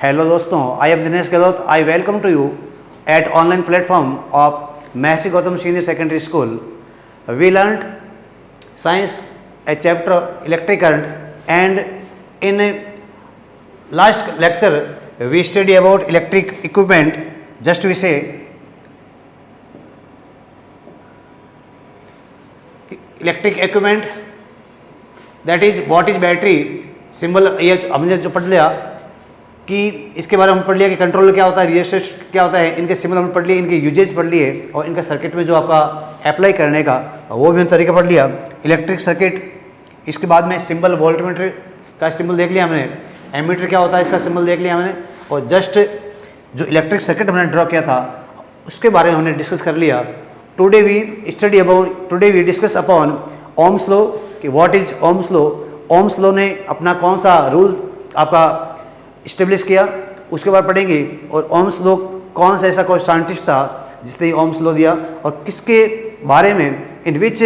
Hello दोस्तों, I am Dinesh Gehlot. I welcome to you at online platform of Mahasi Gautam Senior Secondary School. We learned science a chapter electric current, and in last lecture we study about electric equipment. Just we say electric equipment, that is what is battery symbol. ये हमने जो पढ़ लिया कि इसके बारे में पढ़ लिया कि कंट्रोलर क्या होता है, रेजिस्टर क्या होता है, इनके सिंबल हमने पढ़ लिए, इनके यूजेज पढ़ लिए और इनका सर्किट में जो आपका अप्लाई करने का वो भी हमने तरीका पढ़ लिया. इलेक्ट्रिक सर्किट, इसके बाद में सिंबल वोल्टमीटर का सिंबल देख लिया हमने, एमीटर क्या होता है इसका सिंबल देख लिया हमने, और जस्ट जो इलेक्ट्रिक सर्किट हमने ड्रॉ किया था उसके बारे में हमने डिस्कस कर लिया. Today we discuss upon Ohm's law कि what is Ohm's law. Ohm's law ने अपना कौन सा रूल आपका इस्टेब्लिश किया उसके बाद पढ़ेंगे, और ओम्स लॉ कौन सा ऐसा कोई साइंटिस्ट था जिसने ओम्स लॉ दिया और किसके बारे में, in which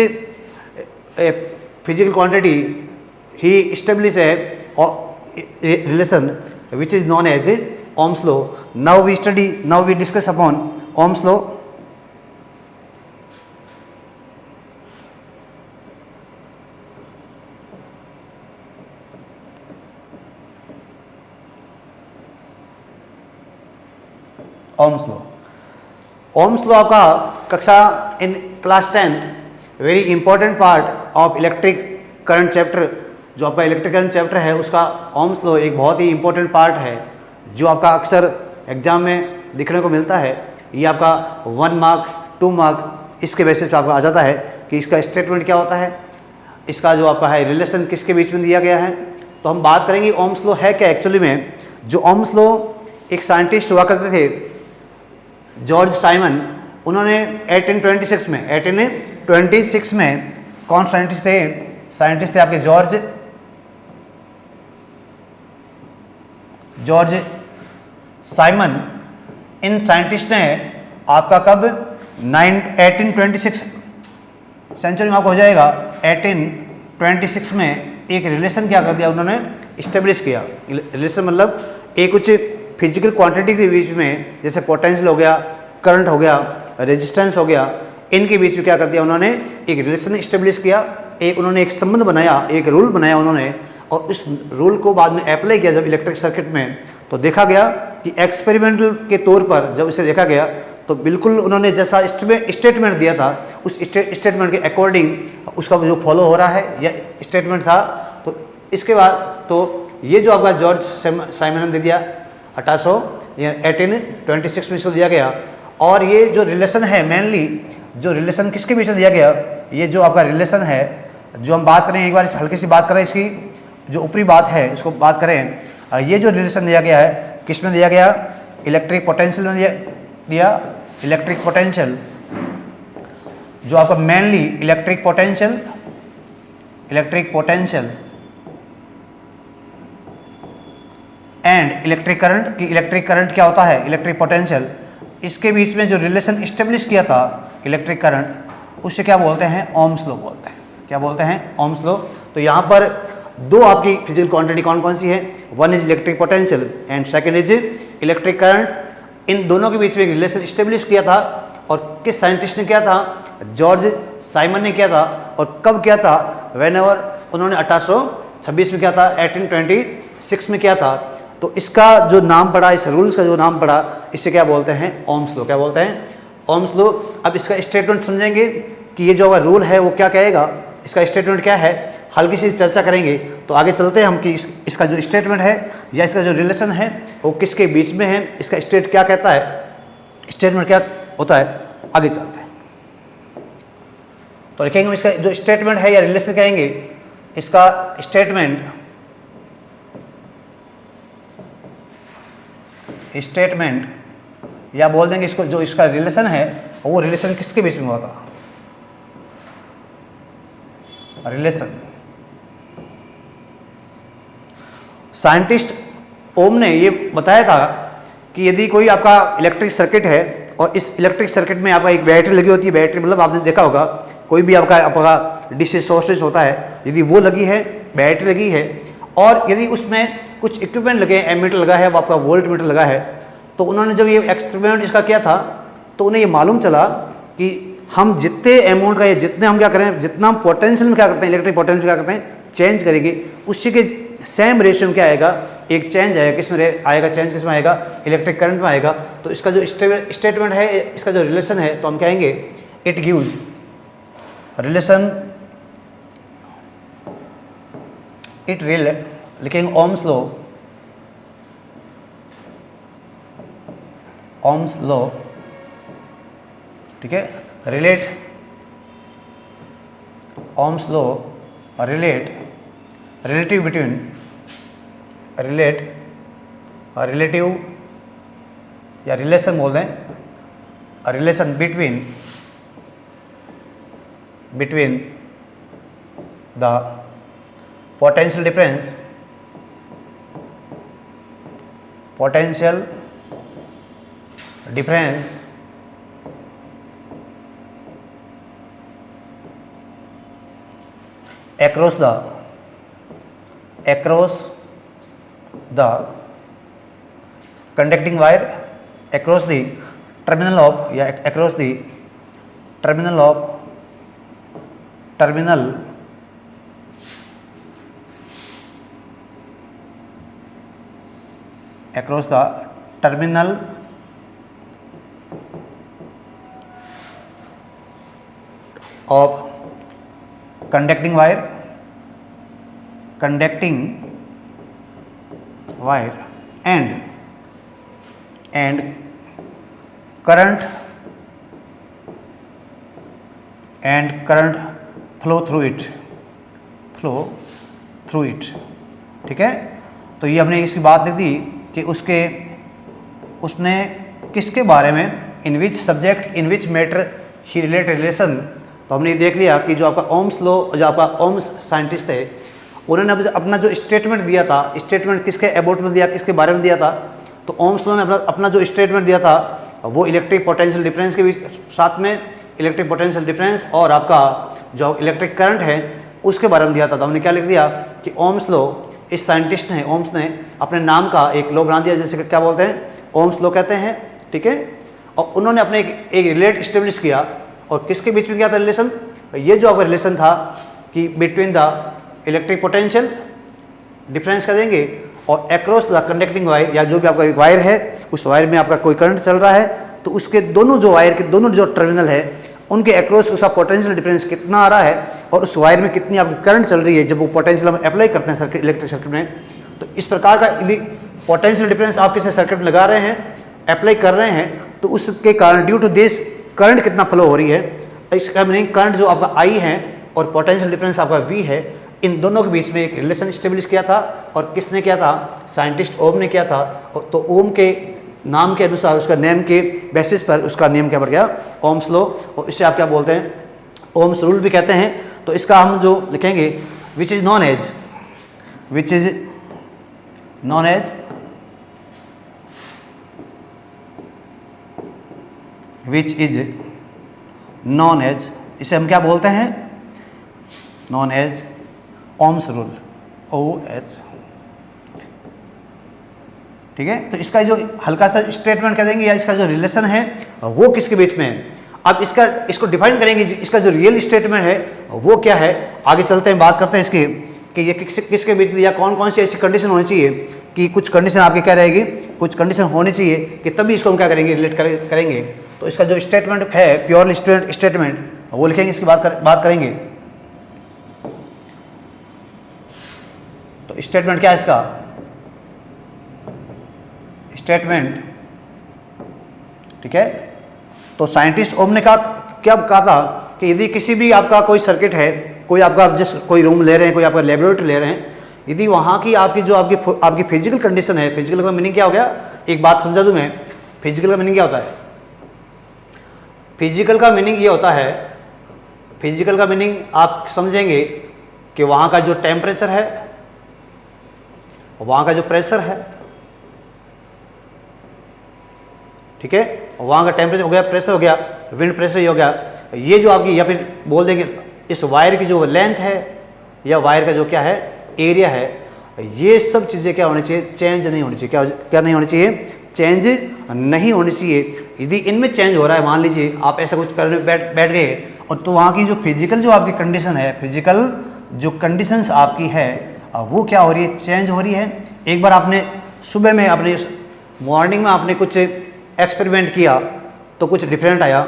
physical quantity he establish है relation which is known as Ohm's law. Now we discuss upon Ohm's law. Ohm's law. Ohm's law का कक्षा in class 10th very important part of electric current chapter. जो आपका electric current chapter है उसका Ohm's law एक बहुत ही important part है जो आपका अक्सर एग्जाम में दिखने को मिलता है. ये आपका 1 मार्क 2 मार्क इसके बेसिस पे आपको आ जाता है कि इसका स्टेटमेंट क्या होता है, इसका जो आपका है रिलेशन किसके बीच में दिया गया है. तो हम बात करेंगे ओम्स लॉ है क्या एक्चुअली में. जो ओम्स लॉ एक साइंटिस्ट हुआ करते थे जॉर्ज साइमन, उन्होंने 1826 में कौन साइंटिस्ट थे आपके जॉर्ज साइमन. इन साइंटिस्ट ने आपका कब 1826 सेंचुरी में आपको हो जाएगा 1826 में एक रिलेशन क्या कर दिया, उन्होंने इस्टेब्लिश किया. रिलेशन मतलब एक कुछ फिजिकल क्वांटिटी के बीच में, जैसे पोटेंशियल हो गया, करंट हो गया, रेजिस्टेंस हो गया, इनके बीच में क्या कर दिया उन्होंने एक रिलेशन इस्टेब्लिश किया. उन्होंने एक संबंध बनाया, एक रूल बनाया उन्होंने, और उस रूल को बाद में अप्लाई किया जब इलेक्ट्रिक सर्किट में. तो देखा गया कि एक्सपेरिमेंटल के तौर पर जब इसे देखा गया तो बिल्कुल उन्होंने जैसा स्टेटमेंट दिया था उस स्टेटमेंट के अकॉर्डिंग उसका जो फॉलो हो रहा है या स्टेटमेंट था. तो इसके बाद तो ये जो आपका जॉर्ज साइमन ने दे दिया 1826 में इसको दिया गया. और ये जो रिलेशन है मेनली जो रिलेशन किसके बीच में दिया गया, ये जो आपका रिलेशन है जो हम बात करें, एक बार हल्की सी बात करें, इसकी जो ऊपरी बात है इसको बात करें. ये जो रिलेशन दिया गया है किस में दिया गया, इलेक्ट्रिक पोटेंशियल में दिया. इलेक्ट्रिक पोटेंशियल जो आपका mainly electric potential and electric current की. इलेक्ट्रिक करंट क्या होता है, इलेक्ट्रिक पोटेंशियल, इसके बीच में जो रिलेशन इस्टेब्लिश किया था इलेक्ट्रिक करंट, उससे क्या बोलते हैं, ओम्स लॉ बोलते हैं. क्या बोलते हैं, ओम्स लॉ. तो यहाँ पर दो आपकी फिजिकल क्वांटिटी कौन कौन सी है, one is electric potential and second is electric current. इन दोनों के बीच में एक रिलेशन इस्टेब्लिश किया था, और किस साइंटिस्ट ने किया था, जॉर्ज साइमन ने किया था. और कब किया था, व्हेनेवर उन्होंने 1826 में किया था, 1826 में किया था. तो इसका जो नाम पड़ा, इस रूल्स का जो नाम पड़ा, इसे क्या बोलते हैं, ओम्स लॉ. क्या बोलते हैं, ओम्स लॉ. अब इसका स्टेटमेंट समझेंगे कि ये जो रूल है वो क्या कहेगा, इसका स्टेटमेंट क्या है, हल्की सी चर्चा करेंगे. तो आगे चलते हैं हम कि इसका जो स्टेटमेंट है या इसका जो रिलेशन है वो किसके बीच में है, इसका स्टेट क्या कहता है, स्टेटमेंट क्या होता है, आगे चलते हैं. तो लिखेंगे हम इसका जो स्टेटमेंट है या रिलेशन कहेंगे, इसका स्टेटमेंट या बोल देंगे इसको जो इसका रिलेशन है वो रिलेशन किसके बीच में हुआ था, रिलेशन. साइंटिस्ट ओम ने ये बताया था कि यदि कोई आपका इलेक्ट्रिक सर्किट है और इस इलेक्ट्रिक सर्किट में आपका एक बैटरी लगी होती है, बैटरी मतलब आपने देखा होगा कोई भी आपका डीसी सोर्सेज होता है, यदि वो लगी है, बैटरी लगी है, और यदि उसमें कुछ इक्विपमेंट लगे, एमीटर लगा है, वो आपका वोल्ट मीटर लगा है। तो उन्होंने जब ये एक्सपेरिमेंट इसका किया था तो उन्हें ये मालूम चला कि हम जितने अमाउंट का, जितने हम क्या करें, जितना हम पोटेंशियल में क्या करते हैं, इलेक्ट्रिक पोटेंशियल क्या करते हैं, चेंज करेंगे, उसी के सेम रेशियो में क्या आएगा, एक चेंज आएगा। किस में आएगा चेंज, किस में आएगा, इलेक्ट्रिक करंट में आएगा। तो इसका जो स्टेटमेंट है, इसका जो रिलेशन है, तो हम कहेंगे इट गिव्स रिलेशन, इट लिखेंगे ओम्स लॉ, ओम्स लॉ, ठीक है, relate Ohm's law relative between relative या रिलेशन बोल दें, relation between the potential difference across the conducting wire, across the terminal of, या across the terminal across the terminal of conducting wire and current flow through it, ठीक है। तो ये हमने इसकी बात लिख दी कि उसने किसके बारे में, in which subject in which matter he relate relation. तो हमने ये देख लिया कि जो आपका ओम्स लॉ, जो आपका ओम्स साइंटिस्ट थे, उन्होंने अपना जो स्टेटमेंट दिया था, स्टेटमेंट किसके अबाउट में दिया, किसके बारे में दिया था। तो ओम्स लॉ ने अपना जो स्टेटमेंट दिया था वो इलेक्ट्रिक पोटेंशियल डिफरेंस के बीच, साथ में इलेक्ट्रिक पोटेंशियल डिफरेंस और आपका जो इलेक्ट्रिक करंट है उसके बारे में दिया था। तो हमने क्या लिख दिया कि ओम्स लॉ, इस साइंटिस्ट ने, ओम्स ने अपने नाम का एक लॉ बना दिया, जैसे क्या बोलते हैं, ओम्स लॉ कहते हैं, ठीक है। और उन्होंने अपने एक रिलेट इस्टेब्लिश किया, और किसके बीच में क्या था रिलेशन, ये जो आपका रिलेशन था कि between the electric potential difference कर देंगे और अक्रॉस द कंडक्टिंग वायर, या जो भी आपका एक वायर है, उस वायर में आपका कोई करंट चल रहा है, तो उसके दोनों जो वायर के दोनों जो टर्मिनल है उनके अक्रॉस उसका पोटेंशियल डिफरेंस कितना आ रहा है और उस वायर में कितनी आपकी करंट चल रही है जब वो पोटेंशियल हम अप्लाई करते हैं सर्किट, इलेक्ट्रिक सर्किट में। तो इस प्रकार का पोटेंशियल डिफरेंस आप किसी सर्किट में लगा रहे हैं, अप्लाई कर रहे हैं, तो उसके कारण ड्यू टू दिस करंट कितना फ्लो हो रही है, इसका मीनिंग करंट जो आपका आई है और पोटेंशियल डिफरेंस आपका वी है, इन दोनों के बीच में एक रिलेशन स्टेब्लिश किया था। और किसने किया था, साइंटिस्ट ओम ने किया था। तो ओम के नाम के अनुसार, उसका नेम के बेसिस पर उसका नेम क्या पड़ गया, ओम्स लॉ। और इसे आप क्या बोलते हैं, ओम्स रूल भी कहते हैं। तो इसका हम जो लिखेंगे, विच इज नॉन एज इसे हम क्या बोलते हैं, known as Ohm's rule, OH, ठीक है। तो इसका जो हल्का सा स्टेटमेंट कह देंगे, या इसका जो रिलेशन है वो किसके बीच में है। अब इसको डिफाइन करेंगे, इसका जो रियल स्टेटमेंट है वो क्या है। आगे चलते हैं, बात करते हैं इसकी कि ये किसके बीच में, या कौन कौन सी ऐसी कंडीशन होनी चाहिए कि कुछ कंडीशन आपकी क्या रहेगी, कुछ कंडीशन होनी चाहिए कि तभी इसको हम क्या करेंगे, रिलेट करेंगे। तो इसका जो स्टेटमेंट है, प्योरली स्टेटमेंट, वो लिखेंगे, इसकी बात करेंगे। तो स्टेटमेंट क्या है इसका, स्टेटमेंट, ठीक है। तो साइंटिस्ट ओम ने क्या कहा था कि यदि किसी भी आपका कोई सर्किट है, कोई आपका जस्ट कोई रूम ले रहे हैं, कोई आपका लेबोरेटरी ले रहे हैं, यदि वहाँ की आपकी जो आपकी फिजिकल कंडीशन है, फिजिकल का मीनिंग क्या हो गया, एक बात समझा दूँ मैं, फिजिकल का मीनिंग क्या होता है। फिजिकल का मीनिंग ये होता है, फिजिकल का मीनिंग आप समझेंगे कि वहाँ का जो टेम्परेचर है, वहाँ का जो प्रेशर है, ठीक है, वहाँ का टेम्परेचर हो गया, प्रेशर हो गया, विंड प्रेशर हो गया, ये जो आपकी, या फिर बोल देंगे इस वायर की जो लेंथ है या वायर का जो क्या है एरिया है, ये सब चीज़ें क्या होनी चाहिए, चेंज नहीं होनी चाहिए। क्या क्या नहीं होनी चाहिए, चेंज नहीं होनी चाहिए। यदि इनमें चेंज हो रहा है, मान लीजिए आप ऐसा कुछ करने बैठ गए और तो वहाँ की जो फिजिकल जो आपकी कंडीशन है, फिजिकल जो कंडीशंस आपकी है वो क्या हो रही है, चेंज हो रही है। एक बार आपने सुबह में अपने मॉर्निंग में आपने कुछ एक्सपेरिमेंट किया तो कुछ डिफरेंट आया,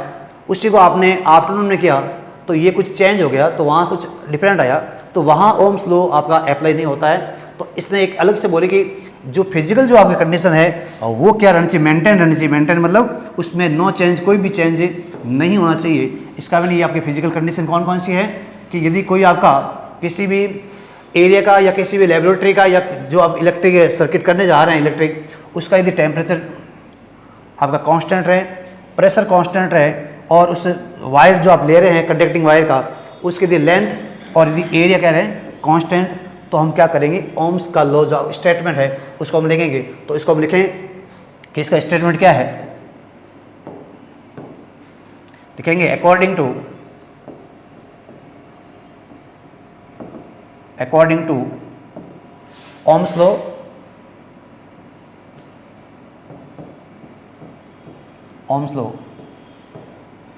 उसी को आपने आफ्टरनून में किया तो ये कुछ चेंज हो गया, तो वहाँ कुछ डिफरेंट आया, तो वहाँ ओम्स लॉ आपका अप्लाई नहीं होता है। तो इसने एक अलग से बोले कि जो फिजिकल जो आपकी कंडीशन है वो क्या रहनी चाहिए, मेंटेन रहनी चाहिए। मेंटेन मतलब उसमें नो चेंज, कोई भी चेंज नहीं होना चाहिए। इसका भी नहीं, आपकी फिजिकल कंडीशन कौन कौन सी है कि यदि कोई आपका किसी भी एरिया का या किसी भी लेबोरेटरी का या जो आप इलेक्ट्रिक सर्किट करने जा रहे हैं इलेक्ट्रिक, उसका यदि टेम्परेचर आपका कांस्टेंट रहे, प्रेशर कांस्टेंट रहे और उस वायर जो आप ले रहे हैं कंडक्टिंग वायर का, उसकी यदि लेंथ और यदि एरिया कह रहे हैं कांस्टेंट, तो हम क्या करेंगे, ओम्स का लॉ जो स्टेटमेंट है उसको हम लिखेंगे। तो इसको हम लिखें कि इसका स्टेटमेंट क्या है, लिखेंगे according to Ohm's law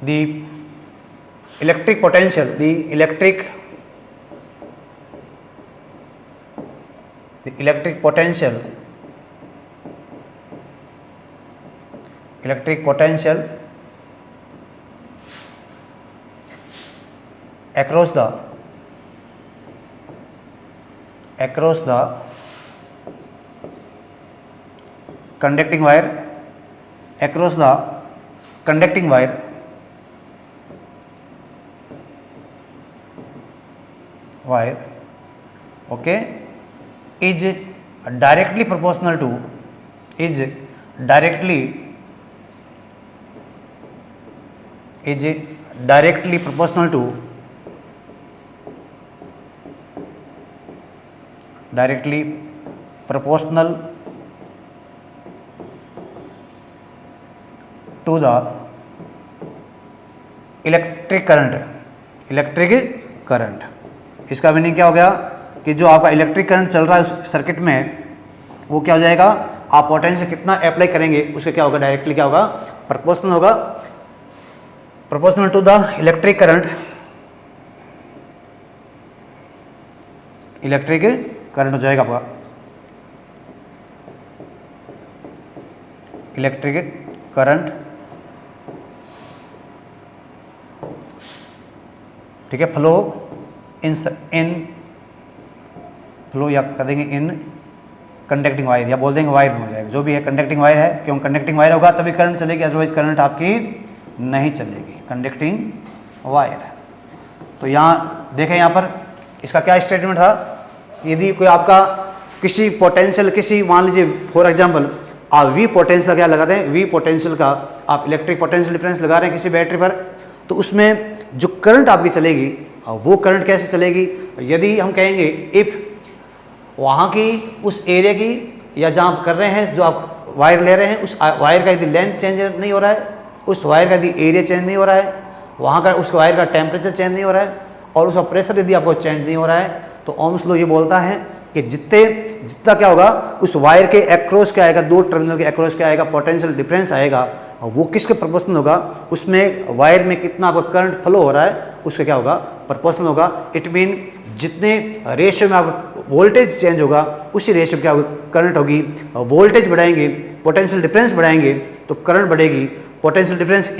the electric potential across the conducting wire, okay, is directly proportional to the electric current. इसका मीनिंग क्या हो गया कि जो आपका इलेक्ट्रिक करंट चल रहा है उस सर्किट में, वो क्या हो जाएगा, आप पोटेंशियल कितना अप्लाई करेंगे उसका क्या होगा, डायरेक्टली क्या होगा, प्रोपोर्शनल होगा, proportional to the electric current हो जाएगा आपका इलेक्ट्रिक करंट, ठीक है, फ्लो या कर देंगे इन कंडक्टिंग वायर, या बोल देंगे वायर में हो जाएगा, जो भी है कंडक्टिंग वायर है, क्यों कंडक्टिंग वायर होगा तभी करंट चलेगी, अदरवाइज करंट आपकी नहीं चलेगी, कंडक्टिंग वायर। तो यहाँ देखें, यहाँ पर इसका क्या स्टेटमेंट था, यदि कोई आपका किसी पोटेंशियल, किसी मान लीजिए फॉर एग्जांपल आप वी पोटेंशियल क्या लगाते हैं, वी पोटेंशियल का आप इलेक्ट्रिक पोटेंशियल डिफरेंस लगा रहे हैं किसी बैटरी पर, तो उसमें जो करंट आपकी चलेगी वो करंट कैसे चलेगी, यदि हम कहेंगे इफ़ वहाँ की उस एरिया की या जहाँ आप कर रहे हैं, जो आप वायर ले रहे हैं, उस वायर का यदि लेंथ चेंज नहीं हो रहा है, उस वायर का यदि एरिया चेंज नहीं हो रहा है, वहाँ का उस वायर का टेम्परेचर चेंज नहीं हो रहा है और उसका प्रेशर यदि आपको चेंज नहीं हो रहा है, तो ओम्स लॉ ये बोलता है कि जितना क्या होगा उस वायर के एक्रॉस क्या आएगा, दो टर्मिनल के एक्रॉस क्या आएगा, पोटेंशियल डिफरेंस आएगा, और वो किसके प्रोपोर्शनल होगा, उसमें वायर में कितना आपका करंट फ्लो हो रहा है उसका क्या होगा, प्रोपोर्शनल होगा। इट मीन जितने रेशियो में आपका वोल्टेज चेंज होगा उसी रेशियो में क्या होगी, करंट होगी। वोल्टेज बढ़ाएंगे, पोटेंशियल डिफरेंस बढ़ाएंगे तो करंट बढ़ेगी, पोटेंशियल डिफरेंस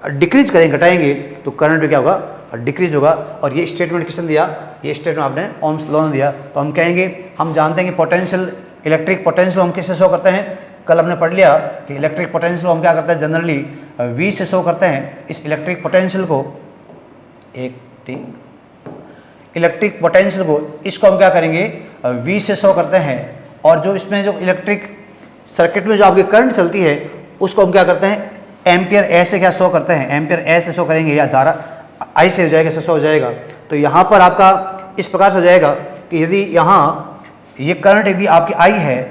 डिक्रीज करेंगे, घटाएंगे तो करंट भी क्या होगा, डिक्रीज होगा। और ये स्टेटमेंट किसने दिया, ये स्टेटमेंट आपने ओम्स लॉ ने दिया। तो हम कहेंगे, हम जानते हैं कि पोटेंशियल, इलेक्ट्रिक पोटेंशियल हम किससे शो करते हैं, कल हमने पढ़ लिया कि इलेक्ट्रिक पोटेंशियल हम क्या करते हैं, जनरली वी से शो करते हैं। इस इलेक्ट्रिक पोटेंशियल को इलेक्ट्रिक पोटेंशियल को इसको हम क्या करेंगे, वी से शो करते हैं। और जो इसमें जो इलेक्ट्रिक सर्किट में जो आपकी करंट चलती है उसको हम क्या करते हैं, एम्पियर ए से क्या शो करते हैं, एम्पियर ए से शो करेंगे, या धारा आई से हो जाएगा, से शो हो जाएगा। तो यहाँ पर आपका इस प्रकार से हो जाएगा कि यदि यहाँ ये करंट यदि आपकी आई है,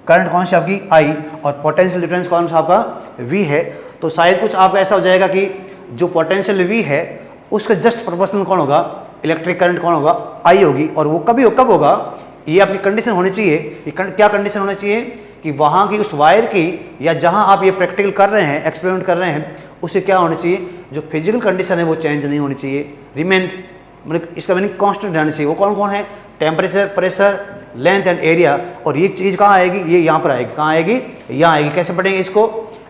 करंट कौन सी आपकी आई, और पोटेंशियल डिफरेंस कौन सा आपका वी है, तो शायद कुछ आपका ऐसा हो जाएगा कि जो पोटेंशियल वी है उसका जस्ट प्रोपोर्शनल कौन होगा, इलेक्ट्रिक करंट कौन होगा, आई होगी। और वो कब होगा, ये आपकी कंडीशन होनी चाहिए। क्या कंडीशन होनी चाहिए कि वहाँ की उस वायर की या जहाँ आप ये प्रैक्टिकल कर रहे हैं, एक्सपेरिमेंट कर रहे हैं, उससे क्या होना चाहिए, जो फिजिकल कंडीशन है वो चेंज नहीं होनी चाहिए, रिमेन, मतलब इसका मीनिंग कांस्टेंट रहना चाहिए। वो कौन कौन है, temperature, pressure, length and area. और ये चीज़ कहाँ आएगी, ये यहाँ पर आएगी, कहाँ आएगी, यहाँ आएगी। कैसे पढ़ेंगे इसको,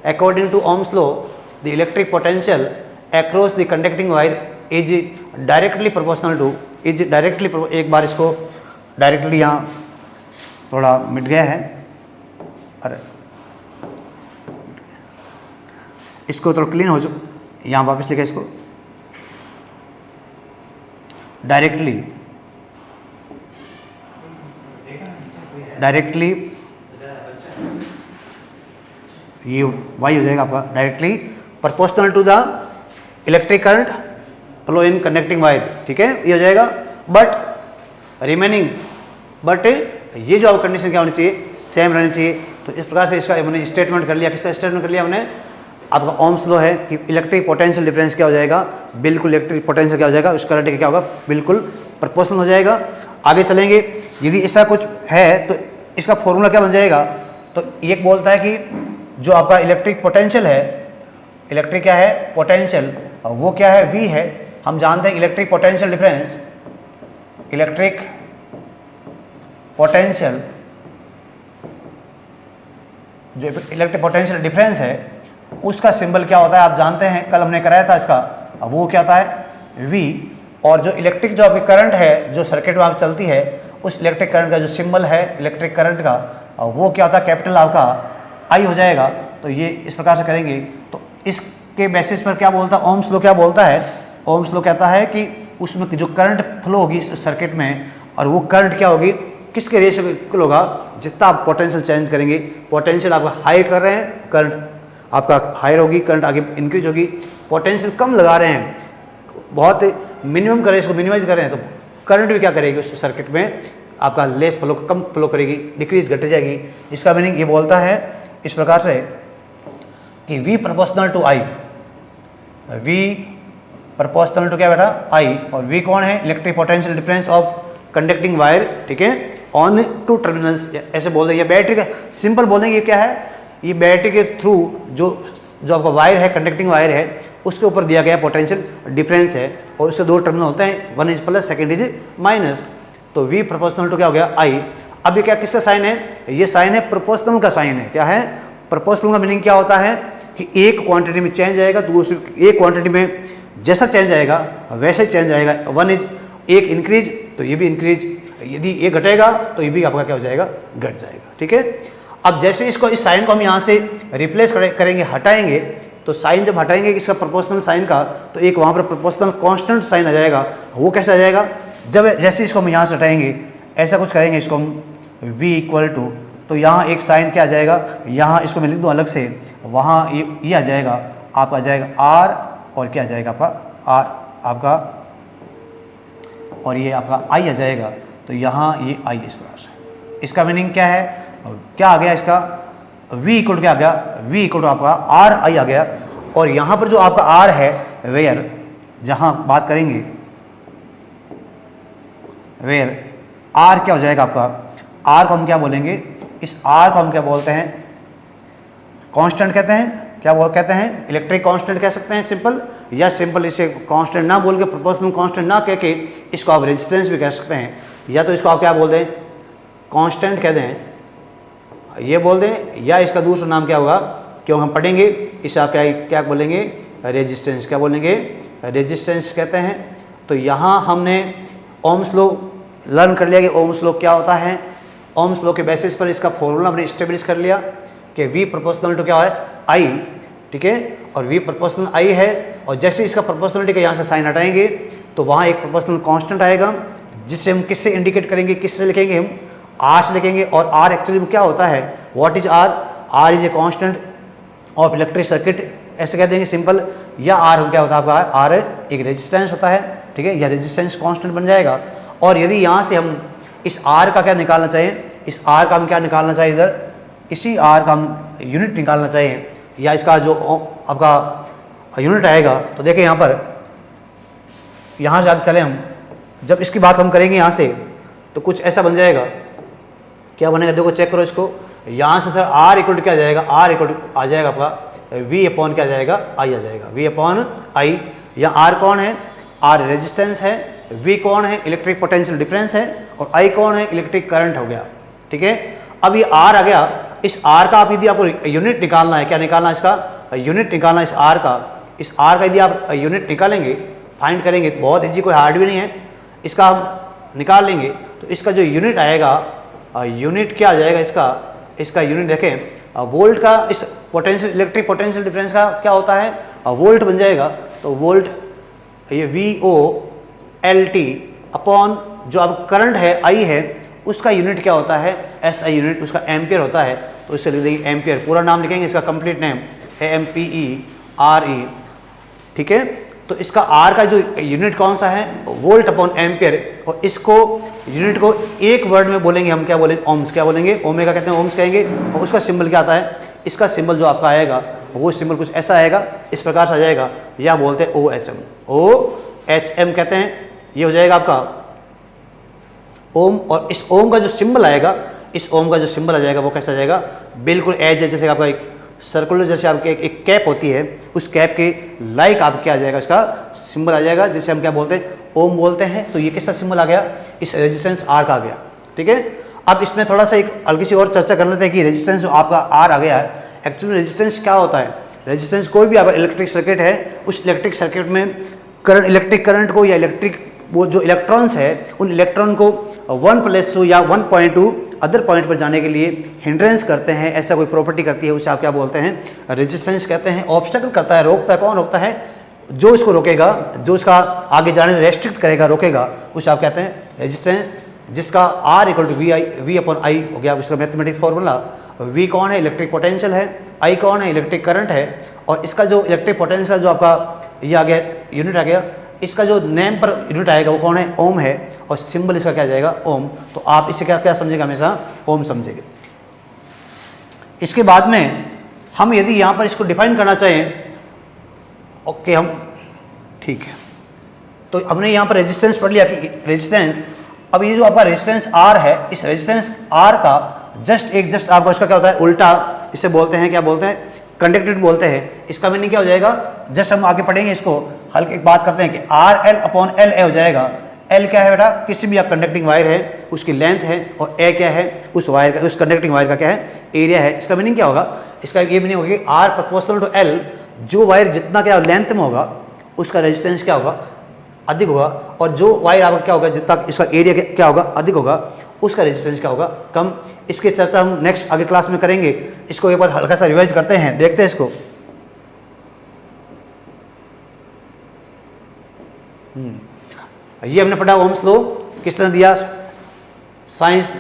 according to Ohm's law the electric potential across the conducting wire is directly proportional to, एक बार इसको डायरेक्टली यहाँ थोड़ा मिट गया है, अरे इसको थोड़ा क्लीन हो चुका, यहाँ वापस लिखा इसको, डायरेक्टली ये वाई हो जाएगा आपका, directly proportional to the electric current flow in conducting wire, ठीक है, ये हो जाएगा। बट रिमेनिंग, बट ये जो आपकी कंडीशन क्या होनी चाहिए, सेम रहनी चाहिए। तो इस प्रकार से इसका हमने स्टेटमेंट कर लिया। किसका स्टेटमेंट कर लिया हमने, आपका ओम्स लॉ है कि इलेक्ट्रिक पोटेंशियल डिफरेंस क्या हो जाएगा, बिल्कुल इलेक्ट्रिक पोटेंशियल क्या हो जाएगा, उस करंट क्या होगा, बिल्कुल प्रोपोर्शनल हो जाएगा। आगे चलेंगे, यदि ऐसा कुछ है तो इसका फॉर्मूला क्या बन जाएगा। तो एक बोलता है कि जो आपका इलेक्ट्रिक पोटेंशियल है, इलेक्ट्रिक क्या है, पोटेंशियल, वो क्या है, V है। हम जानते हैं electric potential difference, electric potential, जो इलेक्ट्रिक पोटेंशियल डिफरेंस है उसका सिंबल क्या होता है, आप जानते हैं, कल हमने कराया था इसका, वो क्या होता है, V। और जो इलेक्ट्रिक जो आपकी करंट है जो सर्किट में आप चलती है, उस इलेक्ट्रिक करंट का जो सिंबल है इलेक्ट्रिक करंट का, वो क्या होता है, कैपिटल आपका I हो जाएगा। तो ये इस प्रकार से करेंगे। तो इसके बेसिस पर क्या बोलता है, ओम्स लॉ क्या बोलता है, ओम्स लॉ कहता है कि उसमें जो करंट फ्लो होगी इस सर्किट में, और वो करंट क्या होगी, किसके रेशियो में इक्वल होगा, जितना आप पोटेंशियल चेंज करेंगे, पोटेंशियल आपका हाई कर रहे हैं, करंट आपका हायर होगी, करंट आगे इंक्रीज होगी। पोटेंशियल कम लगा रहे हैं, बहुत मिनिमम करें, इसको मिनिमाइज कर रहे हैं, तो करंट भी क्या करेगी उस सर्किट में, आपका लेस फ्लो, कम फ्लो करेगी, डिक्रीज घट जाएगी। इसका मीनिंग ये बोलता है इस प्रकार से कि V proportional to I, V proportional to क्या बेटा, I, और V कौन है, electric potential difference of conducting wire, ठीक है, ऑन टू टर्मिनल्स, ऐसे बोल देंगे। बैटरी का सिंपल बोलेंगे, ये क्या है, ये बैटरी के थ्रू जो आपका वायर है, कंडक्टिंग वायर है, उसके ऊपर दिया गया पोटेंशियल डिफरेंस है, और उससे दो टर्मिनल होते हैं, one is plus, second is minus. तो V प्रोपोर्शनल टू क्या हो गया, I। अब ये क्या किसका साइन है, ये साइन है प्रोपोर्शनल का साइन है। क्या है, प्रोपोर्शनल का मीनिंग क्या होता है कि एक क्वांटिटी में चेंज आएगा, दूसरी एक क्वांटिटी में जैसा चेंज आएगा वैसे चेंज आएगा। वन इज एक इंक्रीज तो ये भी इंक्रीज, यदि ये घटेगा तो ये भी आपका क्या हो जाएगा, घट जाएगा, ठीक है। अब जैसे इसको, इस साइन को हम यहाँ से रिप्लेस करेंगे, हटाएंगे, तो साइन जब हटाएंगे इसका प्रोपोर्शनल साइन का, तो एक वहाँ पर प्रोपोर्शनल कांस्टेंट साइन आ जाएगा। वो कैसे आ जाएगा, जब जैसे इसको हम यहाँ से हटाएंगे, ऐसा कुछ करेंगे, इसको हम V इक्वल टू, तो यहाँ एक साइन क्या आ जाएगा, यहाँ इसको मैं लिख दूँ अलग से, वहाँ ये आ जाएगा, आपका आ जाएगा R, और क्या आ जाएगा आपका R आपका, और ये आपका I आ जाएगा। तो यहाँ ये I इस प्रकार से, इसका मीनिंग क्या है, क्या आ गया इसका, V इक्वल क्या आ गया, V इक्वल आपका R I आ गया। और यहाँ पर जो आपका R है, वेयर, जहाँ बात करेंगे वेयर, R क्या हो जाएगा आपका, R को हम क्या बोलेंगे, इस R को हम क्या बोलते हैं, कांस्टेंट कहते हैं। क्या कहते हैं, इलेक्ट्रिक कांस्टेंट कह सकते हैं सिंपल, या सिंपल इसे कांस्टेंट ना बोल के, प्रोपोर्शनल कांस्टेंट ना कह के, इसको आप रेजिस्टेंस भी कह सकते हैं, या तो इसको आप क्या बोल दें, कांस्टेंट कह दें, ये बोल दें, या इसका दूसरा नाम क्या होगा, क्यों हम पढ़ेंगे, इसे आप क्या बोलेंगे, रेजिस्टेंस। क्या बोलेंगे, रेजिस्टेंस कहते हैं। तो यहाँ हमने ओम्स लॉ लर्न कर लिया कि ओम्स लॉ क्या होता है। ओम्स लॉ के बेसिस पर इसका फॉर्मूला हमने इस्टेब्लिश कर लिया कि V प्रोपोर्शनल टू क्या है, I, ठीक है, और V प्रोपोर्शनल I है। और जैसे इसका प्रोपोर्शनलिटी का यहाँ से साइन हटाएंगे तो वहाँ एक प्रोपोर्शनल कांस्टेंट आएगा, जिससे हम किससे इंडिकेट करेंगे, किससे लिखेंगे, हम R से लिखेंगे। और R एक्चुअली क्या होता है, what is R, R is a constant of electric circuit, ऐसे कह देंगे सिंपल। या R हम क्या होता है आपका, R एक रेजिस्टेंस होता है, ठीक है, या रेजिस्टेंस कांस्टेंट बन जाएगा। और यदि यहाँ से हम इस R का क्या निकालना चाहिए, इस R का हम क्या निकालना चाहिए, इधर इसी R का हम यूनिट निकालना चाहिए, या इसका जो आपका यूनिट आएगा। तो देखिए यहाँ पर, यहाँ से आगे चले हम, जब इसकी बात हम करेंगे यहाँ से, तो कुछ ऐसा बन जाएगा। क्या बनेगा देखो, चेक करो इसको। यहाँ से सर आर इक्वल टू क्या आ जाएगा, आर इक्वल टू आ जाएगा आपका वी अपॉन क्या आ जाएगा, आई आ जाएगा, वी अपॉन आई। यहाँ आर कौन है, आर रेजिस्टेंस है, वी कौन है, इलेक्ट्रिक पोटेंशियल डिफरेंस है, और आई कौन है, इलेक्ट्रिक करंट हो गया। ठीक है, अब ये आर आ गया। इस आर का आप यदि आपको यूनिट निकालना है, क्या निकालना है, इसका यूनिट निकालना है इस आर का। इस आर का यदि आप यूनिट निकालेंगे, फाइंड करेंगे, तो बहुत ईजी, कोई हार्ड भी नहीं है, इसका हम निकाल लेंगे। तो इसका जो यूनिट आएगा, यूनिट क्या आ जाएगा इसका यूनिट देखें, वोल्ट का इस पोटेंशियल इलेक्ट्रिक पोटेंशियल डिफरेंस का क्या होता है, वोल्ट बन जाएगा। तो वोल्ट ये VOLT अपॉन जो अब करंट है आई है, उसका यूनिट क्या होता है, SI यूनिट, उसका एम्पियर होता है। तो इससे लिख देंगे एम्पियर, पूरा नाम लिखेंगे इसका कंप्लीट नेम AMPERE। ठीक है, तो इसका R का जो यूनिट कौन सा है, वोल्ट अपॉन एम्पियर, और इसको यूनिट को एक वर्ड में बोलेंगे हम, क्या बोलेंगे, ओम्स। क्या बोलेंगे, ओमेगा कहते हैं, ओम्स कहेंगे। और उसका सिंबल क्या आता है, इसका सिंबल जो आपका आएगा वो सिंबल कुछ ऐसा आएगा, इस प्रकार से आ जाएगा, या बोलते हैं OHM, OHM कहते हैं। ये हो जाएगा आपका ओम, और इस ओम का जो सिंबल आएगा, इस ओम का जो सिंबल आ जाएगा वो कैसा आ जाएगा, बिल्कुल एज जैसे आपका एक सर्कुलर, जैसे आपके एक कैप होती है, उस कैप के लाइक आप क्या आ जाएगा, इसका सिंबल आ जाएगा, जिसे हम क्या बोलते हैं, ओम बोलते हैं। तो ये किसका सिंबल आ गया, इस रेजिस्टेंस आर का आ गया। ठीक है, अब इसमें थोड़ा सा एक हल्की सी और चर्चा कर लेते हैं कि रेजिस्टेंस जो आपका आर आ गया है, एक्चुअली रेजिस्टेंस क्या होता है। रेजिस्टेंस कोई भी आपका इलेक्ट्रिक सर्किट है, उस इलेक्ट्रिक सर्किट में करंट, इलेक्ट्रिक करंट को या इलेक्ट्रिक वो जो इलेक्ट्रॉन्स है, उन इलेक्ट्रॉन को 1+2 या 1.2 अदर पॉइंट पर जाने के लिए हिंड्रेंस करते हैं, ऐसा कोई प्रॉपर्टी करती है, उसे आप क्या बोलते हैं, रेजिस्टेंस कहते हैं। ऑब्स्टेकल करता है, रोकता है, कौन रोकता है, जो इसको रोकेगा, जो इसका आगे जाने से रेस्ट्रिक्ट करेगा, रोकेगा, उसे आप कहते हैं रेजिस्टेंस, जिसका R equal to V upon I हो गया। इसका मैथमेटिक फॉर्मूला, V कौन है, इलेक्ट्रिक पोटेंशियल है, I कौन है, इलेक्ट्रिक करंट है, और इसका जो इलेक्ट्रिक पोटेंशियल जो आपका ये आ गया, यूनिट आ गया, इसका जो नेम पर यूनिट आएगा वो कौन है, ओम है, और सिंबल इसका क्या जाएगा, ओम। तो आप इसे क्या क्या समझेगा, हमेशा ओम समझेंगे। इसके बाद में हम यदि यहाँ पर इसको डिफाइन करना चाहें, ओके, हम ठीक है, तो हमने यहाँ पर रेजिस्टेंस पढ़ लिया कि रेजिस्टेंस, अब ये जो आपका रेजिस्टेंस R है, इस रेजिस्टेंस R का जस्ट आपका इसका क्या होता है, उल्टा, इसे बोलते हैं, क्या बोलते हैं, कंडक्टिविटी बोलते हैं। इसका मीनिंग क्या हो जाएगा, जस्ट हम आगे पढ़ेंगे इसको, हल्की एक बात करते हैं कि RL अपॉन LA हो जाएगा। L क्या है बेटा, किसी भी आप कंडक्टिंग वायर है उसकी लेंथ है, और A क्या है, उस वायर का, उस कंडक्टिंग वायर का क्या है, एरिया है। इसका मीनिंग क्या होगा, इसका ये मीनिंग होगा कि R प्रोपोर्शनल टू L, जो वायर जितना क्या लेंथ में होगा उसका रेजिस्टेंस क्या होगा, अधिक होगा, और जो वायर आपका क्या होगा, जितना इसका एरिया क्या होगा, अधिक होगा, उसका रेजिस्टेंस क्या होगा, कम। इसकी चर्चा हम नेक्स्ट आगे क्लास में करेंगे। इसको एक बार हल्का सा रिवाइज करते हैं, देखते हैं इसको। ये हमने पढ़ा ओम्स लॉ, किसने दिया, साइंस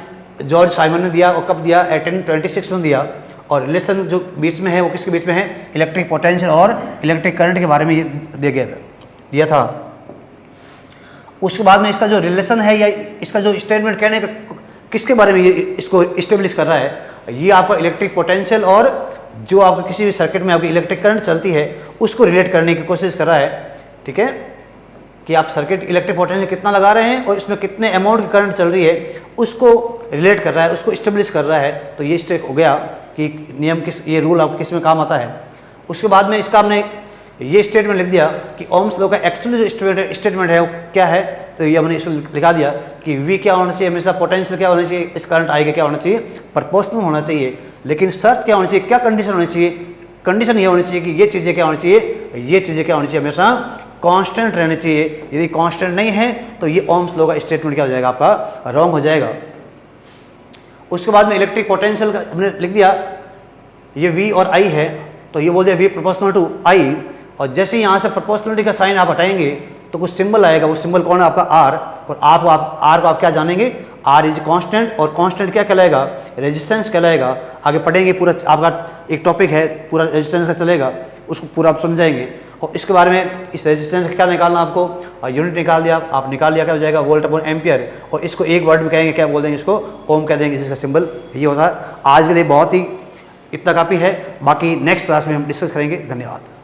जॉर्ज साइमन ने दिया, और कब दिया, 1826 में दिया। और रिलेशन जो बीच में है वो किसके बीच में है, इलेक्ट्रिक पोटेंशियल और इलेक्ट्रिक करंट के बारे में ये दिया था। उसके बाद में इसका जो रिलेशन है, या इसका जो स्टेटमेंट कहने का किसके बारे में ये इसको इस्टेब्लिश कर रहा है, ये आपका इलेक्ट्रिक पोटेंशियल और जो आपका किसी भी सर्किट में आपकी इलेक्ट्रिक करंट चलती है उसको रिलेट करने की कोशिश कर रहा है। ठीक है, कि आप सर्किट इलेक्ट्रिक पोटेंशियल कितना लगा रहे हैं और इसमें कितने अमाउंट की करंट चल रही है, उसको रिलेट कर रहा है, उसको इस्टेब्लिश कर रहा है। तो ये स्टेप हो गया कि नियम किस, ये रूल आप किस में काम आता है। उसके बाद में इसका हमने ये स्टेटमेंट लिख दिया कि ओम्स लॉ का एक्चुअली जो स्टेटमेंट है वो क्या है, तो ये हमने इसको लिखा दिया कि V क्या होना चाहिए, हमेशा पोटेंशियल क्या होना चाहिए, इस करंट I का क्या होना चाहिए, प्रोपोर्शनल होना चाहिए। लेकिन शर्त क्या होनी चाहिए, क्या कंडीशन होनी चाहिए, कंडीशन ये होनी चाहिए कि ये चीज़ें क्या होनी चाहिए, ये चीज़ें क्या होनी चाहिए, हमेशा कांस्टेंट रहनी चाहिए। यदि कांस्टेंट नहीं है तो ये ओम्स लॉ का स्टेटमेंट क्या हो जाएगा, आपका रॉन्ग हो जाएगा। उसके बाद में इलेक्ट्रिक पोटेंशियल का हमने लिख दिया, ये V और I है, तो ये बोल दिया V प्रोपोर्शनल टू I, और जैसे ही यहाँ से प्रोपोर्शनलिटी का साइन आप हटाएंगे तो कुछ सिंबल आएगा, वो सिंबल कौन है, आपका R, और आप R को आप क्या जानेंगे, R इज कांस्टेंट, और कांस्टेंट क्या कहलाएगा, रेजिस्टेंस कहलाएगा। आगे पढ़ेंगे, पूरा आपका एक टॉपिक है पूरा रेजिस्टेंस का चलेगा, उसको पूरा आप समझाएंगे। और इसके बारे में इस रेजिस्टेंस का क्या निकालना आपको, यूनिट निकाल दिया, आप निकाल लिया, क्या हो जाएगा, वोल्ट अपॉन एम्पियर, और इसको एक वर्ड में कहेंगे, क्या बोल देंगे, इसको ओम कह देंगे, जिसका सिंबल ये होता है। आज के लिए बहुत ही इतना काफ़ी है, बाकी नेक्स्ट क्लास में हम डिस्कस करेंगे। धन्यवाद।